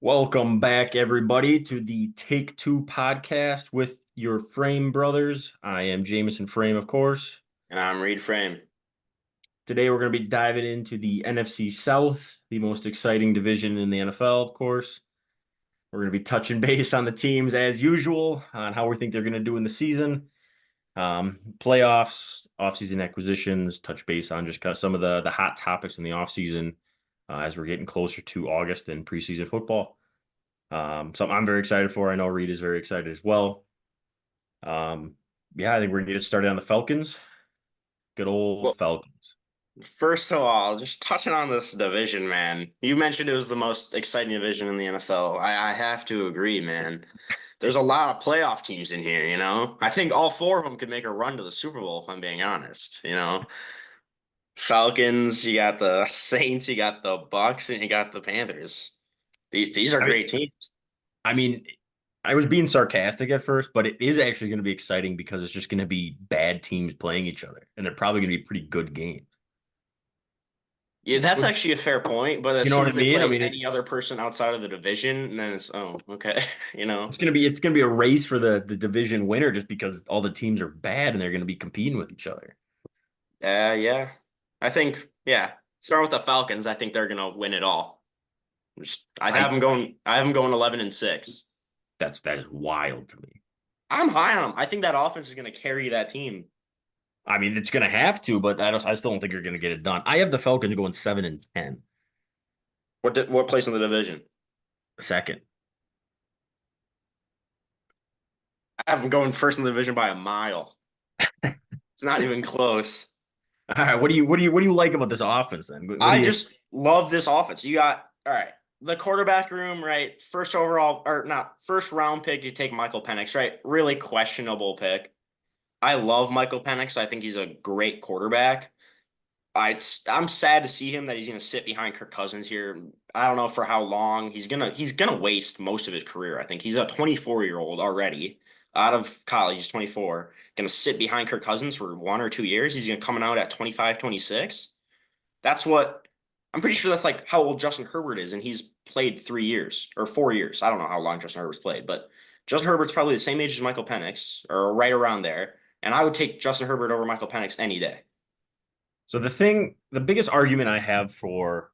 Welcome back, everybody, to the Take Two podcast with your Frame brothers. I am Jameson Frame, of course. And I'm Reed Frame. Today, we're going to be diving into the NFC South, the most exciting division in the NFL, of course. We're going to be touching base on the teams as usual, on how we think they're going to do in the season, playoffs, offseason acquisitions, touch base on just kind of some of the hot topics in the offseason as we're getting closer to August and preseason football. Something I'm very excited for. I know Reed is very excited as well. Yeah, I think we're gonna get started on the Falcons. Good old Well, Falcons. first of all, just touching on this division, man. You mentioned it was the most exciting division in the NFL. I have to agree, man. There's a lot of playoff teams in here, you know? I think all four of them could make a run to the Super Bowl, if I'm being honest, you know? Falcons, you got the Saints, you got the Bucs, and you got the Panthers. These are I mean, great teams. I mean, I was being sarcastic at first, but it is actually going to be exciting because it's just going to be bad teams playing each other, and they're probably going to be pretty good games. Yeah, that's Which, actually a fair point, but as you know soon what I as they mean? I play mean, any other person outside of the division, then it's okay, you know? it's gonna be a race for the division winner just because all the teams are bad and they're going to be competing with each other. Yeah. I think, yeah. Start with the Falcons. I think they're gonna win it all. I I have them going 11-6. that is wild to me. I'm high on them. I think that offense is gonna carry that team. I mean, it's going to have to, but I still don't think you're going to get it done. I have the Falcons going 7-10, What place in the division? second. I have them going first in the division by a mile. It's not even close. All right, what do you like about this offense then? What do I you? just love this offense. You got all right. The quarterback room, right? First overall or not first round pick, you take Michael Penix, right? Really questionable pick. I love Michael Penix. I think he's a great quarterback. I'm sad to see him that he's going to sit behind Kirk Cousins here. I don't know for how long he's gonna waste most of his career. I think he's a 24-year-old already out of college. He's 24, going to sit behind Kirk Cousins for 1 or 2 years. He's going to coming out at 25, 26. That's what I'm pretty sure that's like how old Justin Herbert is, and he's played 3 years or 4 years. I don't know how long Justin Herbert's played, but Justin Herbert's probably the same age as Michael Penix or right around there. And I would take Justin Herbert over Michael Penix any day. So the biggest argument I have for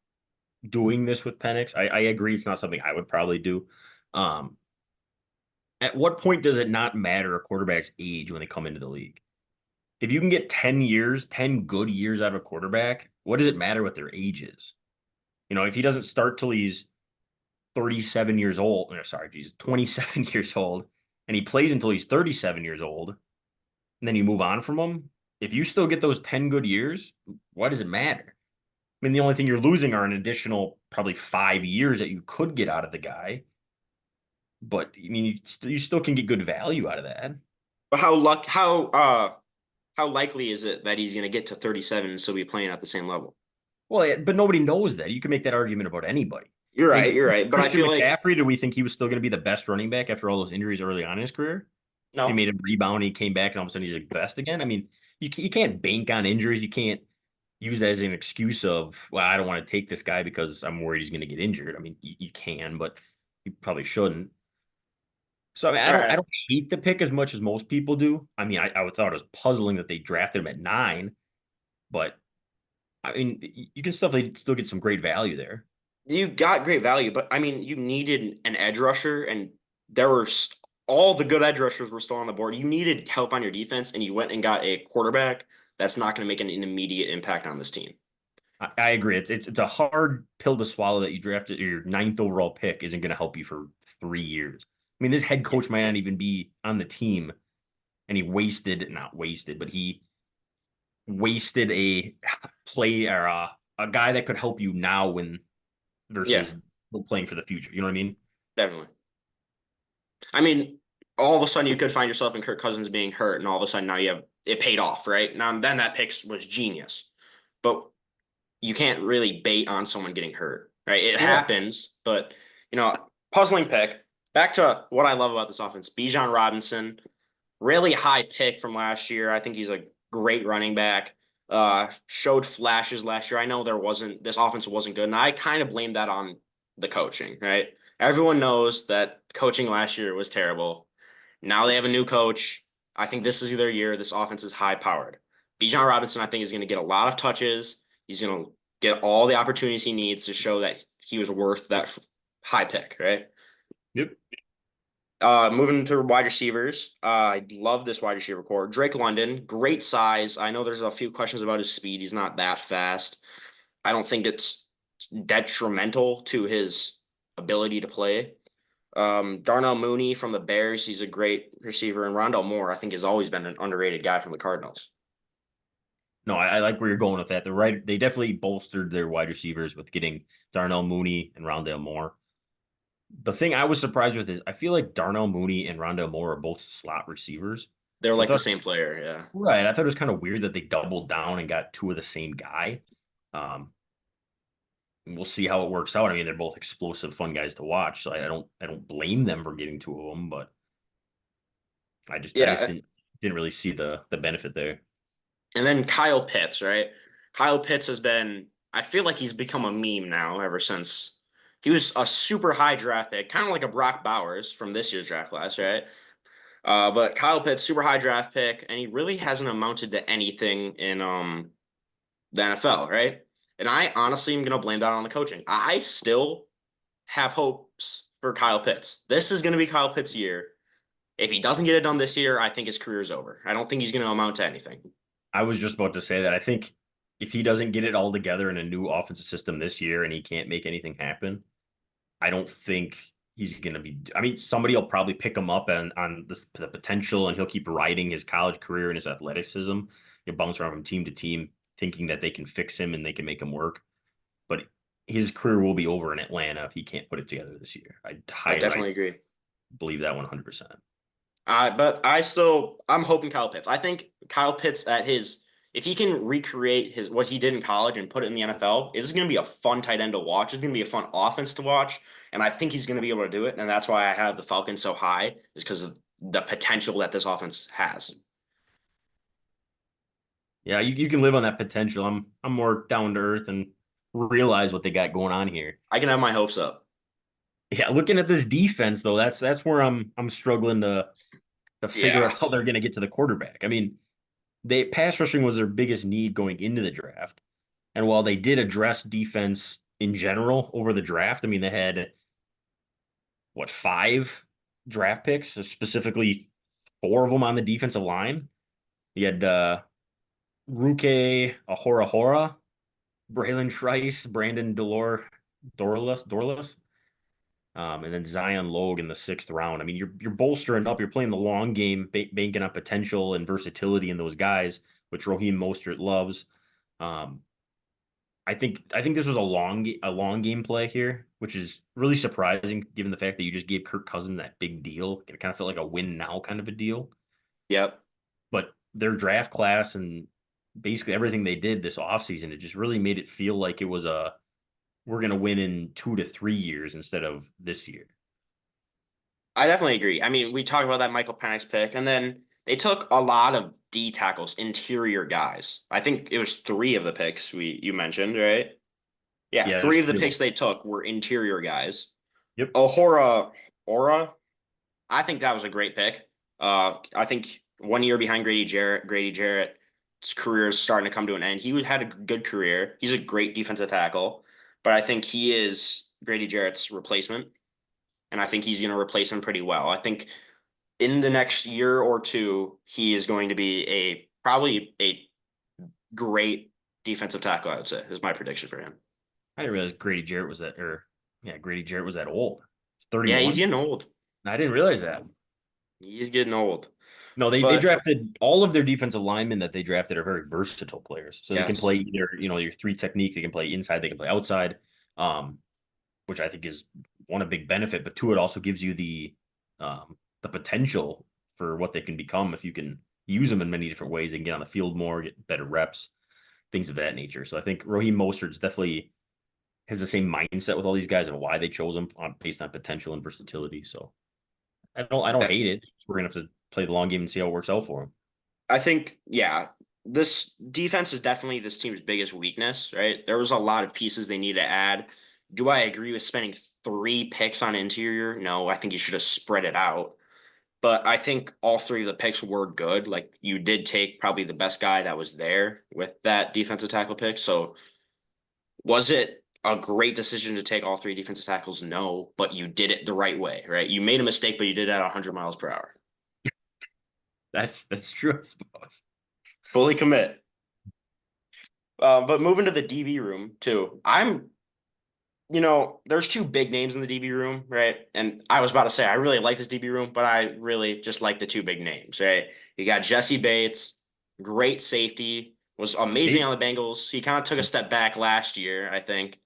doing this with Penix, I agree it's not something I would probably do. Um, at what point does it not matter a quarterback's age when they come into the league? If you can get 10 years, 10 good years out of a quarterback, what does it matter what their age is? If he doesn't start till he's 37 years old, or sorry, geez, 27 years old, and he plays until he's 37 years old, and then you move on from him, if you still get those 10 good years, why does it matter? I mean, the only thing you're losing are an additional probably 5 years that you could get out of the guy. But I mean, you still can get good value out of that. But how likely is it that he's going to get to 37 and still be playing at the same level? Well, yeah, but nobody knows that. You can make that argument about anybody. You're I right, mean, you're right. But I Christian feel like McCaffrey, do we think he was still going to be the best running back after all those injuries early on in his career? He no. made a rebound, he came back, and all of a sudden he's the best again. I mean, you can't bank on injuries. You can't use that as an excuse of, well, I don't want to take this guy because I'm worried he's going to get injured. I mean, you can, but you probably shouldn't. So I mean, I All don't I right. don't hate the pick as much as most people do. I mean, I thought it was puzzling that they drafted him at 9, but I mean, you can still get some great value there. You got great value, but I mean, you needed an edge rusher, and there were all the good edge rushers were still on the board. You needed help on your defense, and you went and got a quarterback that's not going to make an immediate impact on this team. I agree. It's a hard pill to swallow that you drafted your ninth overall pick isn't going to help you for 3 years. I mean, this head coach might not even be on the team, and not wasted, but he wasted a play or a guy that could help you now when Yeah, versus playing for the future. You know what I mean? definitely. I mean, all of a sudden you could find yourself in Kirk Cousins being hurt, and all of a sudden now you have it paid off, right? Now then that pick was genius, but you can't really bait on someone getting hurt, right? It Well, happens, but puzzling pick. Back to what I love about this offense: Bijan Robinson, really high pick from last year. I think he's a great running back. Showed flashes last year. I know this offense wasn't good, and I kind of blame that on the coaching, right? Everyone knows that coaching last year was terrible. Now they have a new coach. I think this is their year. This offense is high powered. Bijan Robinson, I think, is going to get a lot of touches. He's going to get all the opportunities he needs to show that he was worth that high pick, right? Yep. Moving to wide receivers, I love this wide receiver core. Drake London, great size. I know there's a few questions about his speed. He's not that fast. I don't think it's detrimental to his ability to play. Darnell Mooney from the Bears, he's a great receiver, and Rondell Moore, I think, has always been an underrated guy from the Cardinals. No, I like where you're going with that. They definitely bolstered their wide receivers with getting Darnell Mooney and Rondale Moore. The thing I was surprised with is I feel like Darnell Mooney and Rondale Moore are both slot receivers. They're So I like the thought, same player, yeah. right, I thought it was kind of weird that they doubled down and got two of the same guy. Um, and we'll see how it works out. I mean, they're both explosive, fun guys to watch. So I don't blame them for getting two of them, but I just Yeah, didn't really see the benefit there. and then Kyle Pitts, right? Kyle Pitts has been, I feel like he's become a meme now ever since he was a super high draft pick, kind of like a Brock Bowers from this year's draft class, right? But Kyle Pitts, super high draft pick, and he really hasn't amounted to anything in the NFL, right? And I honestly am gonna blame that on the coaching. I still have hopes for Kyle Pitts. This is gonna be Kyle Pitts' year. If he doesn't get it done this year, I think his career is over. I don't think he's gonna amount to anything. I was just about to say that. I think if he doesn't get it all together in a new offensive system this year and he can't make anything happen, I don't think he's going to be. I mean, somebody will probably pick him up on the potential, and he'll keep riding his college career and his athleticism. He'll bounce around from team to team, thinking that they can fix him and they can make him work. But his career will be over in Atlanta if he can't put it together this year. I I definitely agree. believe that 100%. But I'm hoping Kyle Pitts. I think Kyle Pitts at his, if he can recreate his what he did in college and put it in the NFL, it's going to be a fun tight end to watch. It's going to be a fun offense to watch, and I think he's going to be able to do it. And that's why I have the Falcons so high, is because of the potential that this offense has. Yeah, you can live on that potential. I'm more down to earth and realize what they got going on here. I can have my hopes up. Yeah, looking at this defense though, that's where I'm struggling to figure Yeah. out how they're going to get to the quarterback. I mean, they pass rushing was their biggest need going into the draft. And while they did address defense in general over the draft, I mean, they had what, five draft picks, so specifically four of them on the defensive line. You had Ruke Ahora, Braylon Trice, Brandon Dorlus, and then Zion Logue in the sixth round. I mean, you're bolstering up. You're playing the long game, banking on potential and versatility in those guys, which Raheem Mostert loves. Um, I think this was a long game play here, which is really surprising given the fact that you just gave Kirk Cousins that big deal. It kind of felt like a win now kind of a deal. Yep. But their draft class and basically everything they did this offseason, it just really made it feel like it was we're going to win in 2 to 3 years instead of this year. I definitely agree. I mean, we talked about that Michael Penix pick, and then they took a lot of D tackles, interior guys. I think it was three of the picks you mentioned, right? Yeah, Yeah, three there's of the three of them. picks they took were interior guys. Yep. Aura, I think that was a great pick. I think 1 year behind Grady Jarrett's career is starting to come to an end. He had a good career. He's a great defensive tackle, but I think he is Grady Jarrett's replacement, and I think he's going to replace him pretty well. I think in the next year or two, he is going to be probably a great defensive tackle, I would say, is my prediction for him. I didn't realize Grady Jarrett was that, or yeah, Grady Jarrett was that old. It's Yeah, he's 31. getting old. I didn't realize that. He's getting old. No, they But drafted all of their defensive linemen that they drafted are very versatile players. So they can play yes. either, your three technique, they can play inside, they can play outside, um, which I think is one a big benefit. But two, it also gives you the potential for what they can become if you can use them in many different ways. They can get on the field more, get better reps, things of that nature. So I think Raheem Mostert's definitely has the same mindset with all these guys and why they chose him based on potential and versatility. So I don't hate it. We're gonna have to play the long game and see how it works out for him. I think, yeah, this defense is definitely this team's biggest weakness, right? There was a lot of pieces they need to add. Do I agree with spending 3 picks on interior? No, I think you should have spread it out. But I think all three of the picks were good. Like you did take probably the best guy that was there with that defensive tackle pick. So was it a great decision to take all three defensive tackles? No, but you did it the right way, right? You made a mistake, but you did it at 100 miles per hour. That's true, I suppose. Fully commit. But moving to the DB room too, there's two big names in the DB room, right? And I was about to say I really like this DB room, but I really just like the two big names, right? You got Jesse Bates, great safety, was amazing Hey, on the Bengals. He kind of took a step back last year, I think.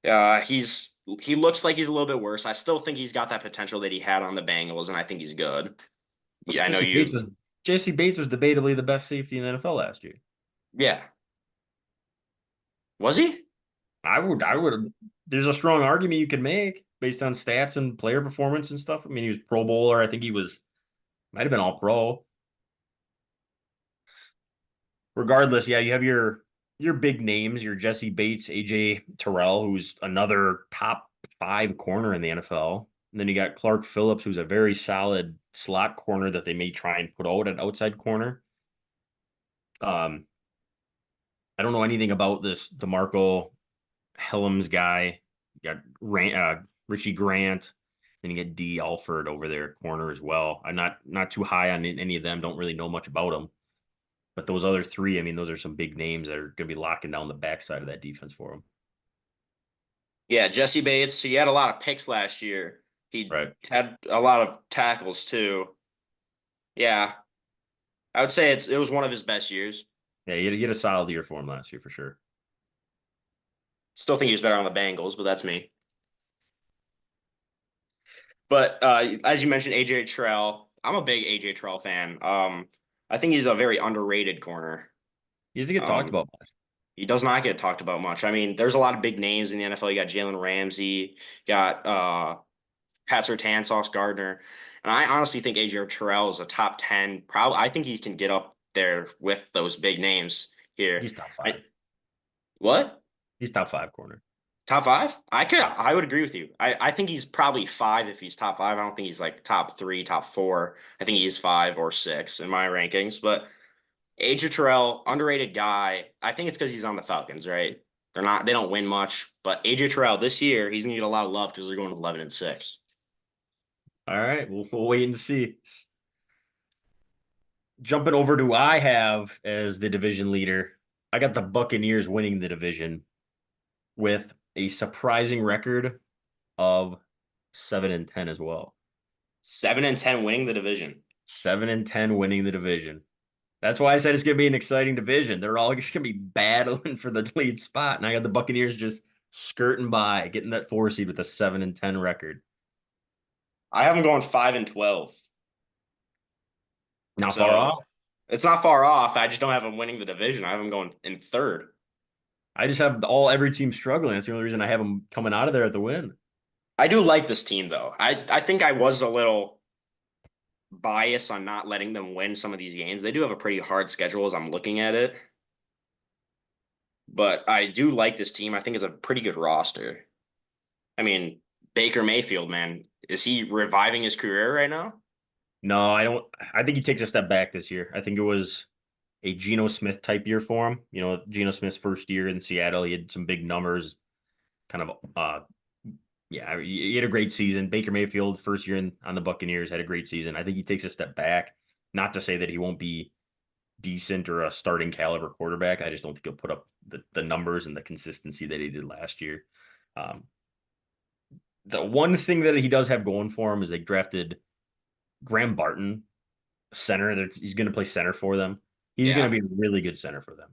He looks like he's a little bit worse. I still think he's got that potential that he had on the Bengals, and I think he's good. Yeah, I know Jesse Bates you. was Jesse Bates was debatably the best safety in the NFL last year. Yeah, was he? I would. There's a strong argument you could make based on stats and player performance and stuff. I mean, he was Pro Bowler. I think he was might have been All Pro. Regardless, yeah, you have your big names, your Jesse Bates, AJ Terrell, who's another top 5 corner in the NFL. And then you got Clark Phillips, who's a very solid slot corner that they may try and put out at outside corner. Um, I don't know anything about this DeMarco Helms guy. You got Richie Grant. Then you get D Alford over there at corner as well. I'm not too high on any of them. Don't really know much about them. But those other three, I mean, those are some big names that are going to be locking down the backside of that defense for them. Yeah, Jesse Bates. He had a lot of picks last year. He Right. had a lot of tackles too. Yeah, I would say it was one of his best years. Yeah, he had a solid year for him last year for sure. Still think he was better on the Bengals, but that's me. But as you mentioned, AJ Terrell. I'm a big AJ Terrell fan. I think he's a very underrated corner. He doesn't get talked Um, about much. he does not get talked about much. I mean, there's a lot of big names in the NFL. You got Jalen Ramsey, got Pat Surtain, Sauce Gardner, and I honestly think AJ Terrell is a top 10. Probably, I think he can get up there with those big names here. He's top I, 5. what? He's top 5 corner. Top five? I would agree with you. I think he's probably five if he's top five. I don't think he's like top three, top four. I think he is 5 or 6 in my rankings. But AJ Terrell, underrated guy. I think it's because he's on the Falcons, right? They don't win much. But AJ Terrell this year, he's gonna get a lot of love because they're going 11-6. All right, we'll wait and see. Jumping over to I have as the division leader. I got the Buccaneers winning the division with a surprising record of 7-10 as well. 7-10 winning the division. 7-10 winning the division. That's why I said it's going to be an exciting division. They're all just going to be battling for the lead spot, and I got the Buccaneers just skirting by, getting that 4 seed with a 7-10 record. I have them going 5-12. Not far So off. it's not far off. I just don't have them winning the division. I have them going in third. I just have every team struggling. That's the only reason I have them coming out of there at the win. I do like this team though. I think I was a little biased on not letting them win some of these games. They do have a pretty hard schedule as I'm looking at it. But I do like this team. I think it's a pretty good roster. I mean, Baker Mayfield, man, is he reviving his career right now? No, I don't. I think he takes a step back this year. I think it was a Geno Smith type year for him. You know, Geno Smith's first year in Seattle, he had some big numbers. Kind of, yeah, he had a great season. Baker Mayfield, first year on the Buccaneers, had a great season. I think he takes a step back. Not to say that he won't be decent or a starting caliber quarterback. I just don't think he'll put up the numbers and the consistency that he did last year. Um, the one thing that he does have going for him is they drafted Graham Barton, center. He's going to play center for them. He's going Yeah. to be a really good center for them.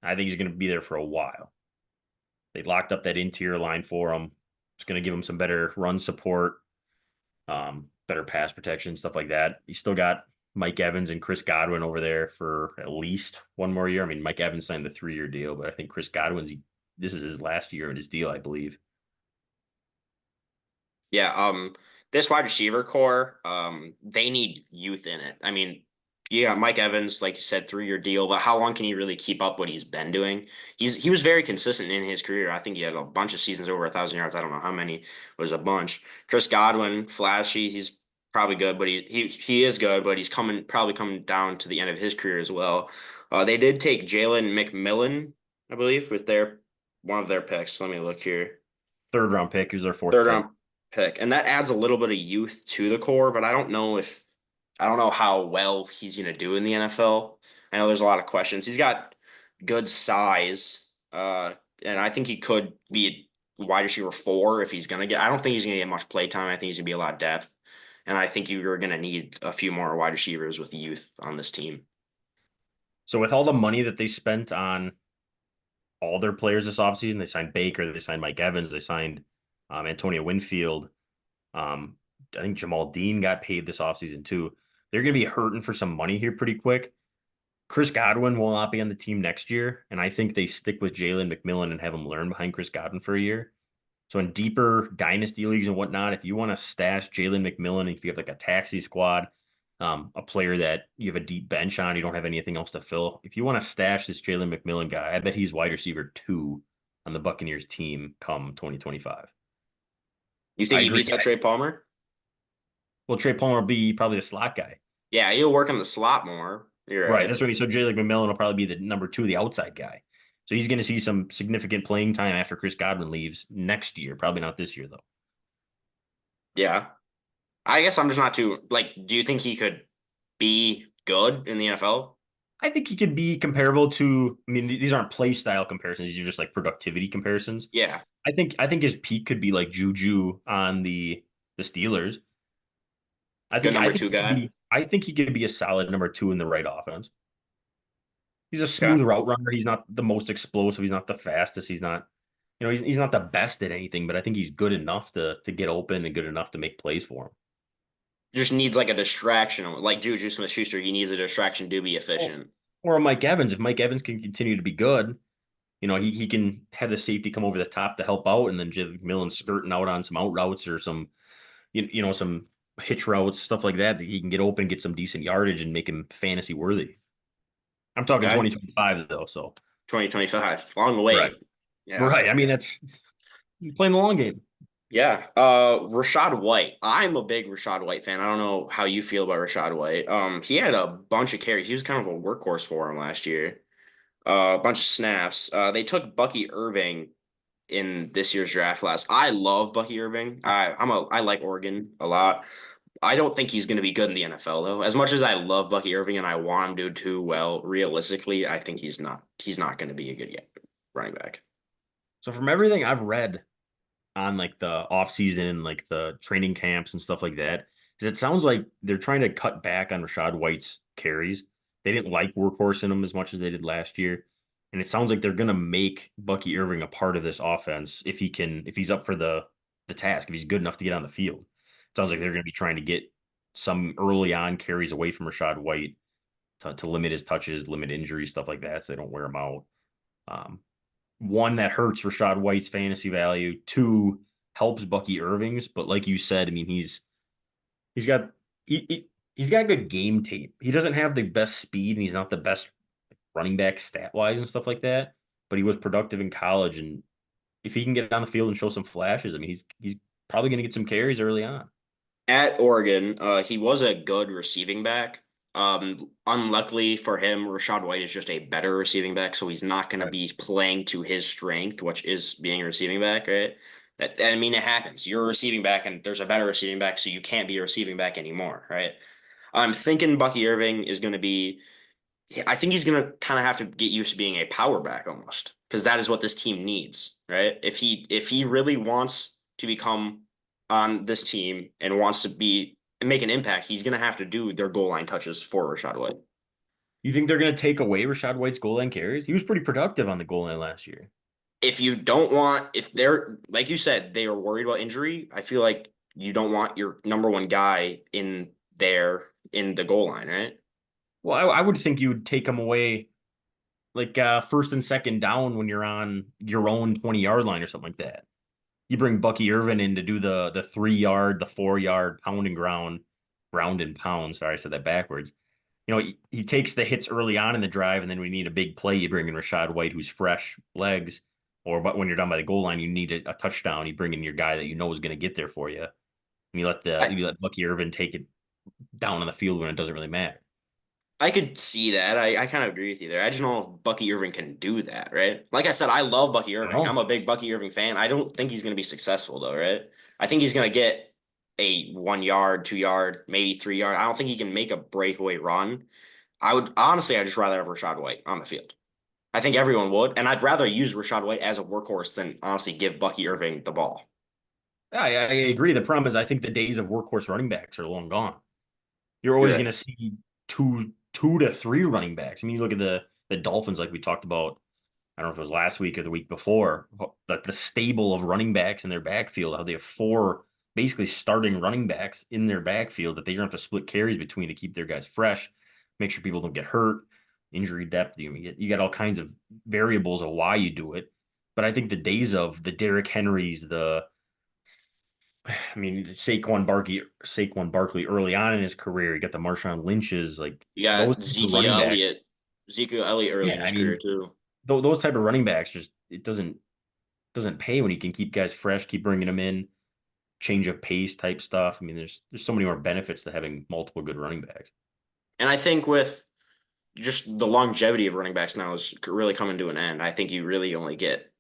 I think he's going to be there for a while. They locked up that interior line for him. It's going to give him some better run support, better pass protection, stuff like that. He's still got Mike Evans and Chris Godwin over there for at least one more year. I mean, Mike Evans signed the 3-year deal, but I think Chris Godwin's this is his last year in his deal, I believe. Yeah. This wide receiver core, they need youth in it. I mean, you got Mike Evans, like you said, 3-year deal, but how long can he really keep up what he's been doing? He was very consistent in his career. I think he had a bunch of seasons over 1,000 yards. I don't know how many, it was a bunch. Chris Godwin, flashy, he's probably good, but he is good, but he's probably coming down to the end of his career as well. They did take Jalen McMillan, I believe, with their one of their picks. Let me look here. Third round pick. He was their fourth Third pick. round pick, and that adds a little bit of youth to the core, but I don't know how well he's going to do in the NFL. I know there's a lot of questions. He's got good size, and I think he could be a wide receiver 4 if he's going to get. I don't think he's going to get much play time. I think he's going to be a lot of depth, and I think you're going to need a few more wide receivers with youth on this team. So with all the money that they spent on all their players this offseason, they signed Baker, they signed Mike Evans, they signed Antonio Winfield. I think Jamal Dean got paid this offseason too. They're going to be hurting for some money here pretty quick. Chris Godwin will not be on the team next year, and I think they stick with Jalen McMillan and have him learn behind Chris Godwin for a year. So in deeper dynasty leagues and whatnot, if you want to stash Jalen McMillan, if you have like a taxi squad, a player that you have a deep bench on, you don't have anything else to fill. If you want to stash this Jalen McMillan guy, I bet he's wide receiver 2 on the Buccaneers team come 2025. You I think he agree. beats out Trey Palmer? Well, Trey Palmer will be probably the slot guy. Yeah, he'll work on the slot more. You're Right. right. That's what he said. Jalen McMillan will probably be the number 2, the outside guy. So he's going to see some significant playing time after Chris Godwin leaves next year. Probably not this year, though. Yeah. I guess I'm just not too like. Do you think he could be good in the NFL? I think he could be comparable to, I mean, these aren't play style comparisons. These are just like productivity comparisons. Yeah, I think his peak could be like Juju on the Steelers. I good think I number think two he could guy. be I think he could be a solid number 2 in the right offense. He's a Okay. smooth route runner. He's not the most explosive. He's not the fastest. He's not the best at anything, but I think he's good enough to get open and good enough to make plays for him. Just needs like a distraction, like Juju Smith-Schuster. He needs a distraction to be Or, efficient. or a Mike Evans. If Mike Evans can continue to be good, he can have the safety come over the top to help out, and then Jalen McMillan skirting out on some out routes or some some hitch routes, stuff like that. That he can get open, get some decent yardage, and make him fantasy worthy. I'm talking Okay. 2025 though, so 2025. Long right, way. Yeah. right. I mean that's playing the long game. Yeah. Rashad White. I'm a big Rashad White fan. I don't know how you feel about Rashad White. He had a bunch of carries. He was kind of a workhorse for him last year. A bunch of snaps. They took Bucky Irving in this year's draft class. I love Bucky Irving. I like Oregon a lot. I don't think he's going to be good in the NFL though. As much as I love Bucky Irving and I want him to do too well, realistically, I think he's not going to be a good running back. So from everything I've read on like the off season, like the training camps and stuff like that, because it sounds like they're trying to cut back on Rashad White's carries. They didn't like workhorsing him as much as they did last year. And it sounds like they're gonna make Bucky Irving a part of this offense if he's up for the task, if he's good enough to get on the field. It sounds like they're gonna be trying to get some early on carries away from Rashad White to limit his touches, limit injuries, stuff like that, so they don't wear him out. Um, One, that hurts Rashad White's fantasy value. Two, helps Bucky Irving's. But like you said, I mean, he's got he's got good game tape. He doesn't have the best speed, and he's not the best running back stat wise and stuff like that. But he was productive in college, and if he can get on the field and show some flashes, I mean, he's probably going to get some carries early on. At Oregon, he was a good receiving back. Unluckily for him, Rashad White is just a better receiving back, so he's not going to Right. be playing to his strength, which is being a receiving back, right? I mean, it happens. You're a receiving back, and there's a better receiving back, so you can't be a receiving back anymore, right? I'm thinking Bucky Irving is going to be. I think he's going to kind of have to get used to being a power back almost, because that is what this team needs, right? If he really wants to become on this team and wants to be and make an impact, he's going to have to do their goal line touches for Rashad White. You think they're going to take away Rashad White's goal line carries? He was pretty productive on the goal line last year. If you don't want, if they're like you said, they are worried about injury. I feel like you don't want your number one guy in there in the goal line, right? Well, I would think you would take him away like first and second down when you're on your own 20-yard line or something like that. You bring Bucky Irvin in to do the 3 yard, the 4 yard pound and ground and pound. Sorry, I said that backwards. he takes the hits early on in the drive, and then we need a big play. You bring in Rashad White, who's fresh legs, or but when you're done by the goal line, you need a touchdown. You bring in your guy that you know is going to get there for you, and you let Bucky Irvin take it down on the field when it doesn't really matter. I could see that. I kind of agree with you there. I just don't know if Bucky Irving can do that, right? Like I said, I love Bucky I don't Irving. I'm know. a big Bucky Irving fan. I don't think he's going to be successful though, right? I think he's going to get a 1 yard, 2 yard, maybe 3 yard. I don't think he can make a breakaway run. I would honestly, I'd just rather have Rashad White on the field. I think everyone would, and I'd rather use Rashad White as a workhorse than honestly give Bucky Irving the ball. I agree. The problem is, I think the days of workhorse running backs are long gone. You're You're always going right. to see two to three running backs. I mean, you look at the Dolphins, like we talked about. I don't know if it was last week or the week before. The stable of running backs in their backfield, how they have four basically starting running backs in their backfield that they're going to have to split carries between to keep their guys fresh, make sure people don't get hurt, injury depth. You get all kinds of variables of why you do it. But I think the days of the Derrick Henrys, Saquon Barkley early on in his career. You got the Marshawn Lynch's, like You those got type of running backs. Ezekiel Elliott early in Yeah, I his career mean, too. those type of running backs just it doesn't pay when you can keep guys fresh, keep bringing them in, change of pace type stuff. I mean, there's so many more benefits to having multiple good running backs. And I think with just the longevity of running backs now is really coming to an end. I think you really only get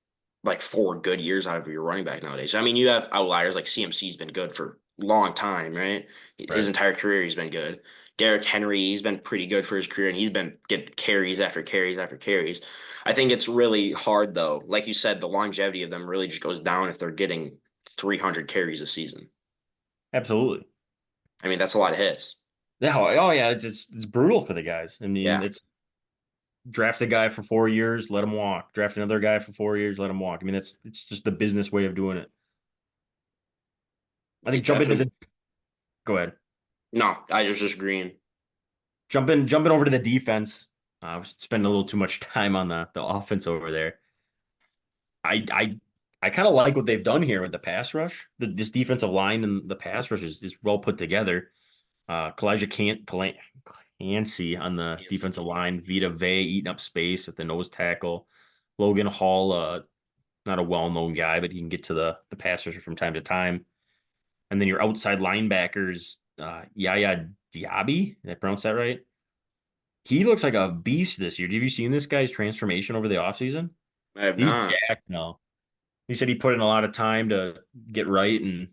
like 4 good years out of your running back nowadays. I mean, you have outliers like CMC's been good for a long time, right? His Right. entire career he's been good. Derrick Henry, he's been pretty good for his career, and he's been getting carries after carries after carries. I think it's really hard though. Like you said, the longevity of them really just goes down if they're getting 300 carries a season. Absolutely. I mean, that's a lot of hits. Yeah. Oh yeah. It's brutal for the guys. I mean, Yeah, it's draft a guy for 4 years, let him walk. Draft another guy for 4 years, let him walk. I mean, it's just the business way of doing it. I think it definitely. go ahead. No, I was just agreeing. Jumping over to the defense. Spending a little too much time on the offense over there. I I I kind of like what they've done here with the pass rush. This defensive line and the pass rush is well put together. Clancy on the defensive line, Vita Vea eating up space at the nose tackle. Logan Hall, not a well-known guy, but he can get to the pass rusher from time to time. And then your outside linebackers, Yaya Diaby, did I pronounce that right? He looks like a beast this year. Have you seen this guy's transformation over the offseason? I have He's not. jacked now. He said he put in a lot of time to get right and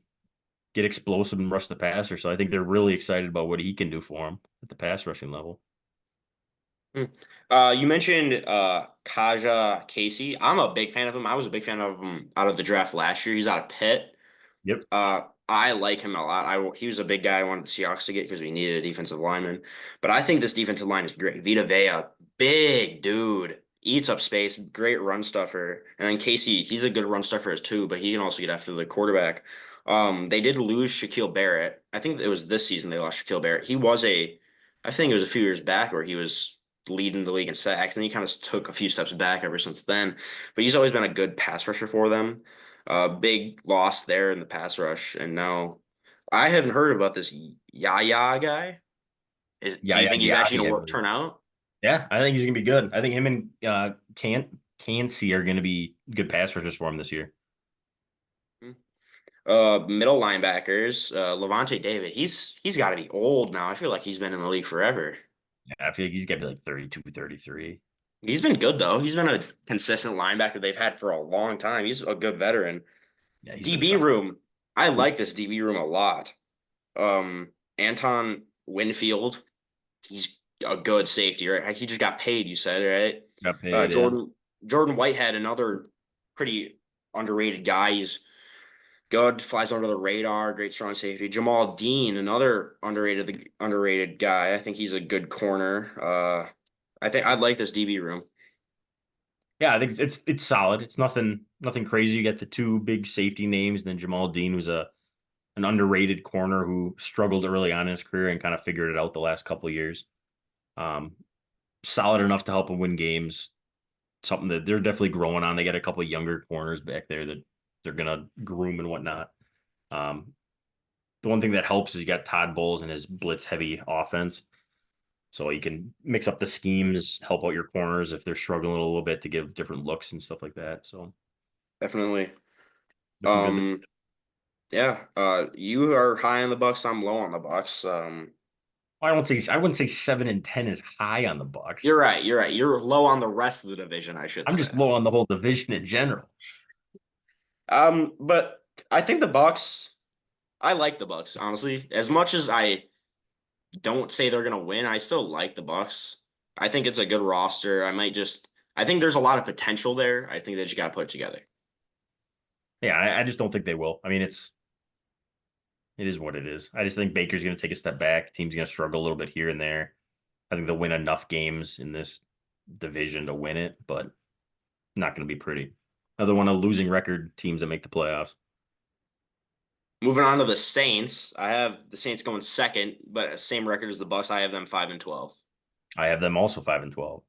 get explosive and rush the passer. So I think they're really excited about what he can do for him at the pass rushing level. Hmm. You mentioned Kaja Casey. I'm a big fan of him. I was a big fan of him out of the draft last year. He's out of Pitt. Yep. I like him a lot. He was a big guy I wanted the Seahawks to get because we needed a defensive lineman. But I think this defensive line is great. Vita Vea, big dude, eats up space, great run stuffer. And then Casey, he's a good run stuffer as too, but he can also get after the quarterback. They did lose Shaquille Barrett. I think it was this season they lost Shaquille Barrett. I think it was a few years back where he was leading the league in sacks, and he kind of took a few steps back ever since then. But he's always been a good pass rusher for them. Big loss there in the pass rush, and now I haven't heard about this Yaya guy. Do you Yaya think he's actually Diaby, gonna I work believe. turn out? Yeah, I think he's gonna be good. I think him and Cansey are gonna be good pass rushers for him this year. Middle linebackers, Levante David. He's got to be old now. I feel like he's been in the league forever. Yeah, I feel like he's gotta be like 32, 33. He's been good though. He's been a consistent linebacker they've had for a long time. He's a good veteran. Yeah, he's been DB solid. room. I like this DB room a lot. Anton Winfield. He's a good safety, right? He just got paid, you said, right? Got paid, yeah. Jordan Whitehead, another pretty underrated guy. He's good, flies under the radar, great strong safety. Jamal Dean, another underrated guy. I think he's a good corner. I think I'd like this DB room. Yeah, I think it's solid. It's nothing crazy. You get the two big safety names, and then Jamal Dean was a an underrated corner who struggled early on in his career and kind of figured it out the last couple of years. Um, Solid enough to help him win games. Something that they're definitely growing on. They got a couple of younger corners back there that they're gonna groom and whatnot. Um, the one thing that helps is you got Todd Bowles and his blitz heavy offense. So you can mix up the schemes, help out your corners if they're struggling a little bit to give different looks and stuff like that. So Definitely. looking good. Um, yeah. You are high on the Bucks. I'm low on the Bucks. I wouldn't say 7-10 is high on the Bucks. You're right. You're right. You're low on the rest of the division, I should I'm say. just low on the whole division in general. But I think the Bucks. I like the Bucks, honestly. As much as I don't say they're gonna win, I still like the Bucks. I think it's a good roster. I think there's a lot of potential there. I think they just gotta put it together. Yeah, I just don't think they will. I mean, it is what it is. I just think Baker's going to take a step back. The team's going to struggle a little bit here and there. I think they'll win enough games in this division to win it, but not going to be pretty. Another one of losing record teams that make the playoffs. Moving on to the Saints, I have the Saints going second, but same record as the Bucks. I have them 5-12. I have them also 5-12.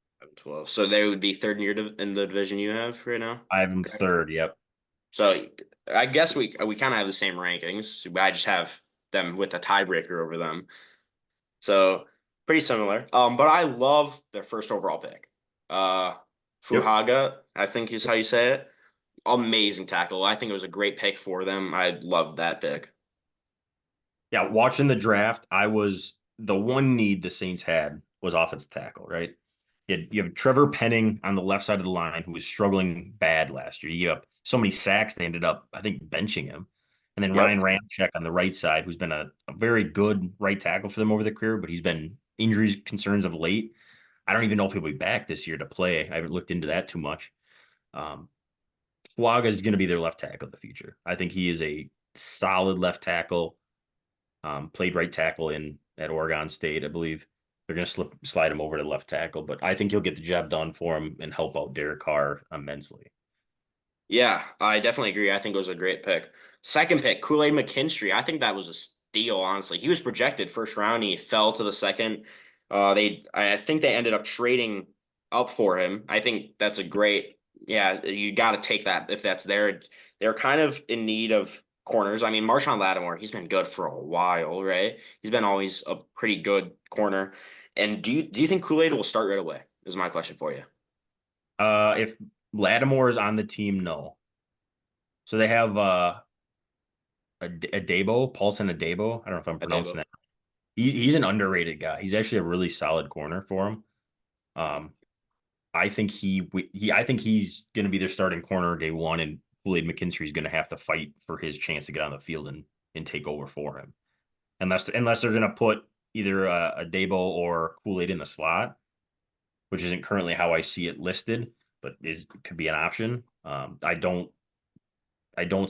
5-12. So they would be third in the division you have right now. I have them Okay. third. Yep. So I guess we kind of have the same rankings. I just have them with a tiebreaker over them. So pretty similar. But I love their first overall pick. Uh, Yep. Fuhaga, I think is how you say it. Amazing tackle. I think it was a great pick for them. I loved that pick. Yeah. Watching the draft, I was the one need the Saints had was offensive tackle, right? You have Trevor Penning on the left side of the line who was struggling bad last year. You have so many sacks they ended up, I think, benching him. And then Yep. Ryan Ramczyk on the right side, who's been a very good right tackle for them over the career, but he's been injuries concerns of late. I don't even know if he'll be back this year to play. I haven't looked into that too much. Um, Fuaga is going to be their left tackle of the future. I think he is a solid left tackle. Played right tackle in at Oregon State, I believe. They're going to slide him over to left tackle, but I think he'll get the job done for him and help out Derek Carr immensely. Yeah, I definitely agree. I think it was a great pick. Second pick, Kool-Aid McKinstry. I think that was a steal, honestly. He was projected first round. He fell to the second. I think they ended up trading up for him. I think that's a great, yeah, you got to take that if that's there. They're kind of in need of corners. I mean, Marshawn Lattimore, he's been good for a while, right? He's been always a pretty good corner. And do you think Kool-Aid will start right away? Is my question for you. If Lattimore is on the team, no. So they have a Debo, Paulson Adebo. I don't know if I'm pronouncing Adebo. that. He's an underrated guy. He's actually a really solid corner for him. Um, I think I think he's going to be their starting corner day one, and Kool-Aid McKinstry is going to have to fight for his chance to get on the field and take over for him, unless they're going to put either a Debo or Kool-Aid in the slot, which isn't currently how I see it listed, but could be an option. I don't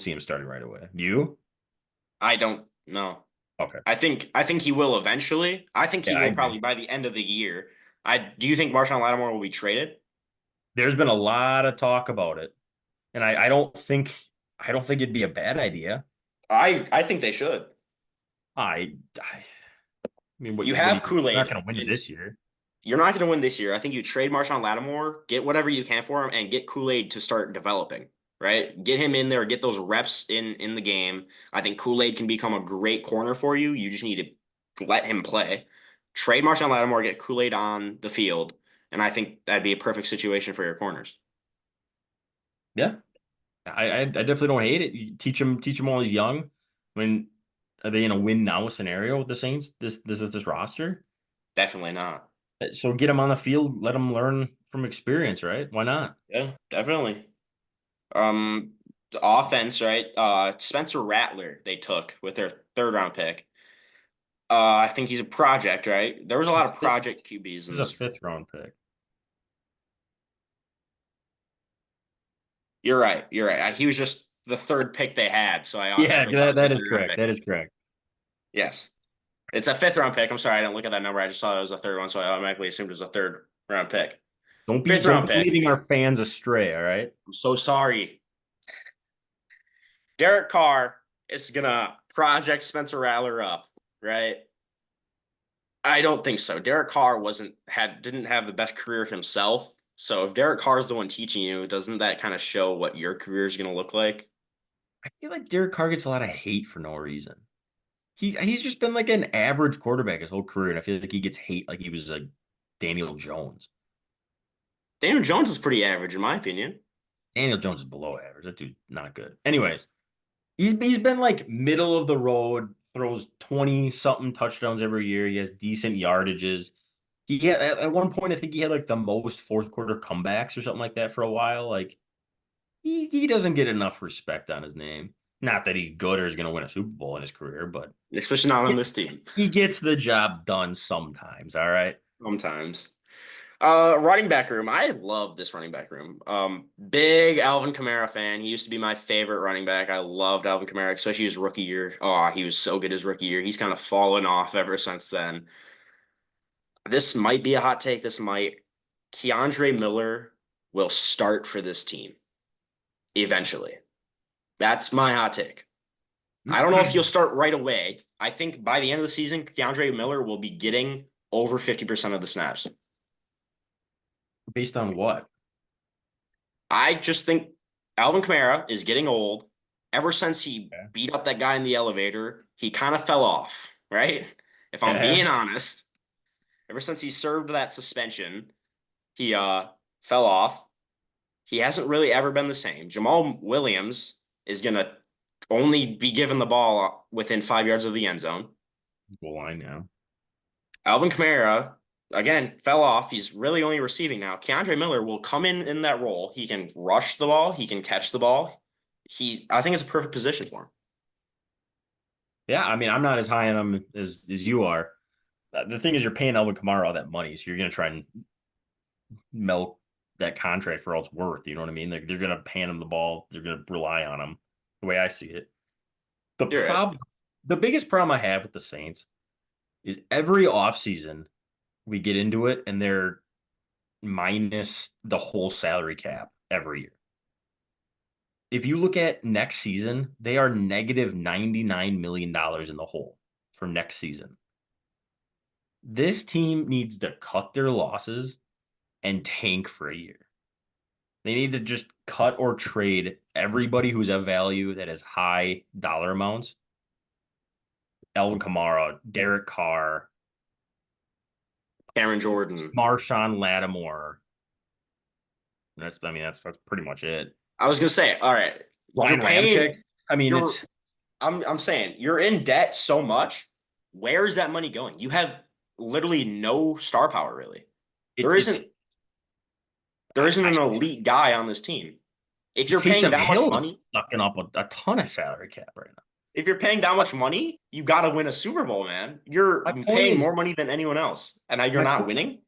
see him starting right away. You? I don't know. Okay. I think he will eventually. I think he Yeah, I will agree. probably by the end of the year. I do you think Marshawn Lattimore will be traded? There's been a lot of talk about it, and I don't think it'd be a bad idea. I think they should. I mean, You what do have you think? They're not Kool-Aid. going to win it this year. You're not going to win this year. I think you trade Marshawn Lattimore, get whatever you can for him, and get Kool-Aid to start developing. Right? Get him in there, get those reps in the game. I think Kool-Aid can become a great corner for you. You just need to let him play. Trade Marshawn Lattimore, get Kool-Aid on the field, and I think that'd be a perfect situation for your corners. Yeah, I definitely don't hate it. You teach him while he's young. I mean, are they in a win now scenario with the Saints? This with this roster? Definitely not. So get him on the field, let him learn from experience, right? Why not? Yeah, definitely. Um, the offense, right? Spencer Rattler they took with their third round pick. I think he's a project, right? There was a lot He's of fifth. project QBs in He's a this. fifth round pick. You're right. You're right. He was just the third pick they had, so I Yeah, automatically thought it was a that is third round correct. pick. That is correct. Yes, it's a fifth round pick. I'm sorry, I didn't look at that number. I just saw it was a third one, so I automatically assumed it was a third round pick. Fifth Don't round be pick. leading our fans astray, all right? I'm so sorry. Derek Carr is gonna project Spencer Rattler up, right? I don't think so. Derek Carr didn't have the best career himself. So if Derek Carr is the one teaching you, doesn't that kind of show what your career is going to look like? I feel like Derek Carr gets a lot of hate for no reason. he's just been like an average quarterback his whole career, and I feel like he gets hate like he was like Daniel Jones. Daniel Jones is pretty average in my opinion. Daniel Jones is below average. That dude's not good. Anyways, he's been like middle of the road, throws 20 something touchdowns every year. He has decent yardages. He had at one point, I think he had like the most fourth quarter comebacks or something like that for a while. Like he doesn't get enough respect on his name. Not that he's good or is going to win a Super Bowl in his career, but Especially not on this team. he gets the job done sometimes. All right. Sometimes. Running back room. I love this running back room. Big Alvin Kamara fan. He used to be my favorite running back. I loved Alvin Kamara, especially his rookie year. Oh, he was so good his rookie year. He's kind of fallen off ever since then. This might be a hot take. This might. Keandre Miller will start for this team eventually. That's my hot take. I don't know if he'll start right away. I think by the end of the season, Keandre Miller will be getting over 50% of the snaps. Based on what? I just think Alvin Kamara is getting old. Ever since he Yeah. beat up that guy in the elevator, he kind of fell off, right? If I'm Yeah. being honest, ever since he served that suspension, he fell off. He hasn't really ever been the same. Jamal Williams is gonna only be given the ball within 5 yards of the end zone. Goal line now. Alvin Kamara, again, fell off. He's really only receiving now. Keandre Miller will come in that role. He can rush the ball. He can catch the ball. I think it's a perfect position for him. Yeah, I mean, I'm not as high on him as you are. The thing is, you're paying Elvin Kamara all that money, so you're going to try and milk that contract for all it's worth. You know what I mean? They're going to hand him the ball. They're going to rely on him. The way I see it. The You're right. problem, the biggest problem I have with the Saints is every offseason we get into it and they're minus the whole salary cap every year. If you look at next season, they are negative $99 million in the hole for next season. This team needs to cut their losses and tank for a year. They need to just cut or trade everybody who's of value that has high dollar amounts. Elvin Kamara, Derek Carr, Cameron Jordan. Marshawn Lattimore. That's pretty much it. I was gonna say, all right, Ryan you're paying. Ramczyk. I mean, You're. it's I'm saying you're in debt so much. Where is that money going? You have literally no star power, really. it, There it's isn't. There isn't an elite guy on this team. If you're paying Taysom that much Hill is money, sucking up a ton of salary cap right now. if you're paying that much money, you got to win a Super Bowl, man. You're My point paying is, more money than anyone else, and now you're my not point, winning.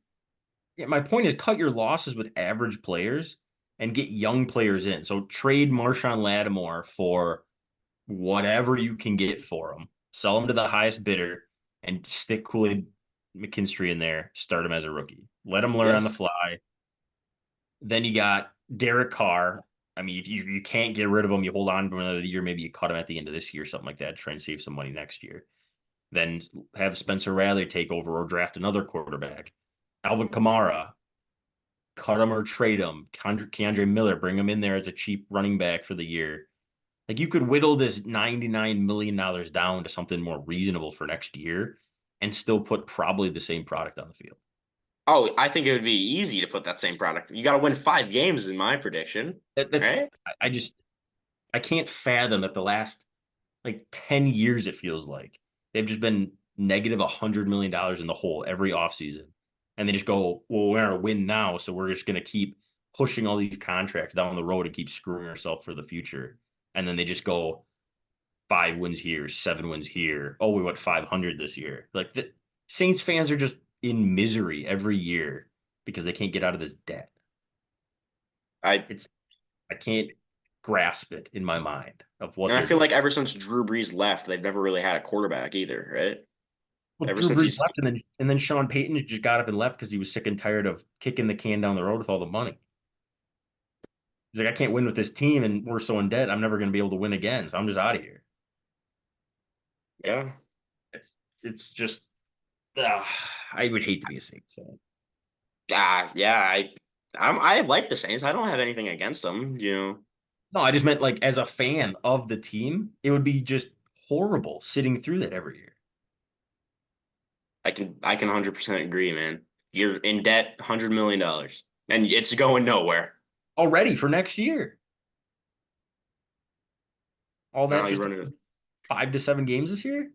yeah, my point is cut your losses with average players and get young players in. So trade Marshawn Lattimore for whatever you can get for him. Sell him to the highest bidder and stick Kool-Aid McKinstry in there. Start him as a rookie. Let him learn on the Yes, fly. Then you got Derek Carr. I mean, if you can't get rid of him, you hold on for another year. Maybe you cut him at the end of this year, something like that, try and save some money next year. Then have Spencer Rattler take over or draft another quarterback. Alvin Kamara, cut him or trade him. Keandre Miller, bring him in there as a cheap running back for the year. Like you could whittle this $99 million down to something more reasonable for next year and still put probably the same product on the field. Oh, I think it would be easy to put that same product. You got to win 5 games in my prediction, That's right? I can't fathom that the last like 10 years it feels like they've just been negative $100 million in the hole every offseason. And they just go, well, we're gonna win now, so we're just gonna keep pushing all these contracts down the road and keep screwing ourselves for the future. And then they just go 5 wins here, 7 wins here. Oh, we went 500 this year. Like the Saints fans are just in misery every year because they can't get out of this debt. I It's I can't grasp it in my mind of what and I they're feel doing. like ever since Drew Brees left, they've never really had a quarterback either, right? Well, Ever Drew since Brees he's left, and then Sean Payton just got up and left because he was sick and tired of kicking the can down the road with all the money. He's like, I can't win with this team, and we're so in debt. I'm never going to be able to win again, so I'm just out of here. yeah. It's just, uh, I would hate to be a Saints fan. Yeah, I like the Saints. I don't have anything against them, No, I just meant like as a fan of the team, it would be just horrible sitting through that every year. I can 100% agree, man. You're in debt $100 million, and it's going nowhere. Already for next year. All Now that you're just running it. 5 to 7 games this year?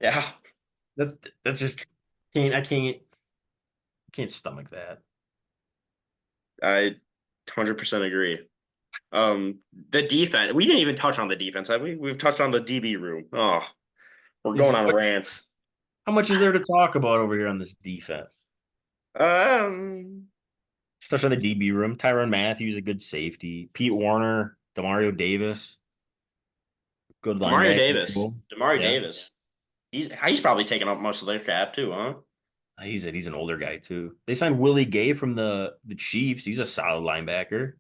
Yeah, That's that's just I can't stomach that. I 100% agree. The defense. We didn't even touch on the defense, have we? We've touched on the DB room. Oh, we're Is going on what rants. how much is there to talk about over here on this defense? Um, Let's touch on the DB room. Tyrann Matthews, a good safety. Pete Warner, Demario Davis, good Demario linebacker. Davis. Demario Yeah. Davis. He's probably taking up most of their cap too, huh? He's an older guy too. They signed Willie Gay from the Chiefs. He's a solid linebacker.